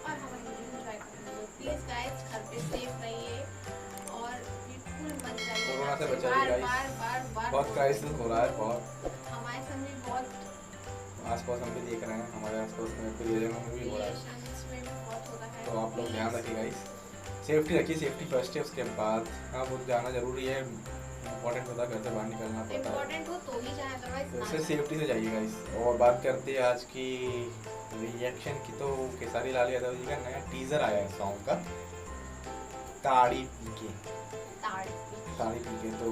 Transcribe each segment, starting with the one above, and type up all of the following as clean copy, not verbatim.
और हमारी video enjoy करेंगे। प्लीज गाइस घर पे सेफ रहिए और बिल्कुल मत जाइए, कोरोना से बचा बार गाइस। बार बार बार बहुत क्राइसिस हो रहा है, बहुत हमारे सामने बहुत आसपास हम भी देख रहे हैं, हमारे आसपास में भी एरिया में भी हो रहा है। रिलेशंस में भी बहुत हो रहा है। तो आप लोग ध्यान रखिए गाइस, सेफ्टी रखिए, सेफ्टी फर्स्ट है। उसके बाद हाँ वो जाना जरूरी है, इम्पोर्टेंट होता है, घर से बाहर निकलना पड़ता है, इम्पोर्टेंट हो तो ही जाए, अदरवाइज तो ना इससे जाए। सेफ्टी से जाइए गाइस। और बात करते हैं आज की रिएक्शन की, तो खेसारी लाल यादव जी का नया टीजर आया है सॉन्ग का, ताड़ी पी के। ताड़ी पी के तो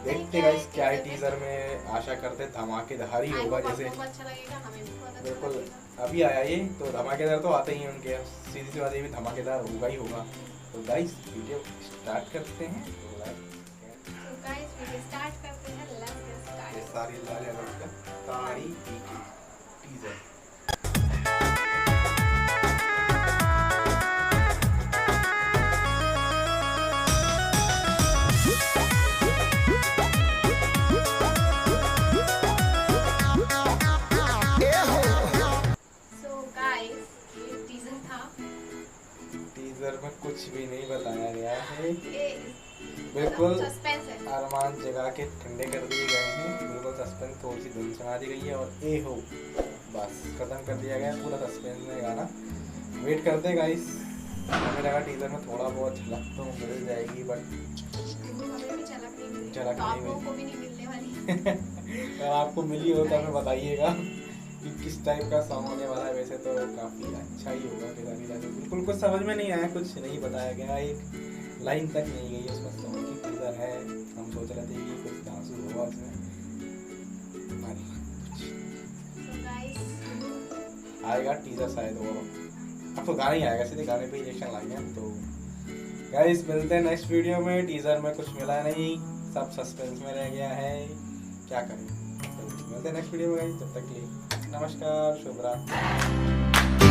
देखते गाइस क्या है टीजर में। आशा करते हैं धमाकेदार ही होगा, जैसे अच्छा लगेगा, हमें भी बहुत अच्छा बिल्कुल लगेगा। अभी आया ये, तो धमाकेदार तो आते ही हैं उनके, सीधी सी बात ये भी धमाकेदार होगा ही होगा। तो गाइस वीडियो स्टार्ट करते हैं। तो तो गाइस वीडियो स्टार्ट करते हैं, let's get start. Khesari Lal Yadav का ताड़ी पी के टीजर। सो गाइस ये टीजर था, टीजर में कुछ भी नहीं बताया गया है, ये बिल्कुल सस्पेंस है। अरमान जगा के ठंडे कर दिए गए हैं, बिल्कुल सस्पेंस थोड़ी सी धुन सुना दी गई है और ए हो बस खत्म कर दिया गया है पूरा सस्पेंस में गाना। वेट करते हैं गाइस, हमें लगा टीजर में थोड़ा बहुत झलक तो मिल जाएगी, बट हमें भी झलक नहीं मिली, झलक तो नहीं आप लोगों मिली। को भी नहीं मिलने वाली। अगर आपको मिली हो तो हमें बताइएगा कि किस टाइप का सॉन्ग होने वाला है। वैसे तो काफ़ी अच्छा ही होगा, खेसारी लाल। बिल्कुल कुछ समझ में नहीं आया, कुछ नहीं बताया गया, एक लाइन तक नहीं गई उसमें सॉन्ग की। टीजर है, हम सोच रहे थे कि कुछ डांसू होगा उसमें, So guys, आएगा टीजर शायद। और अब तो गाना ही आएगा, सीधे गाने पे ही रिएक्शन लाएंगे हम। तो गाइस मिलते हैं नेक्स्ट वीडियो में। टीजर में कुछ मिला नहीं, सब सस्पेंस में रह गया है, क्या करें। तो मिलते हैं नेक्स्ट वीडियो में गाइस, तब तक के लिए नमस्कार, शुभ रात्रि।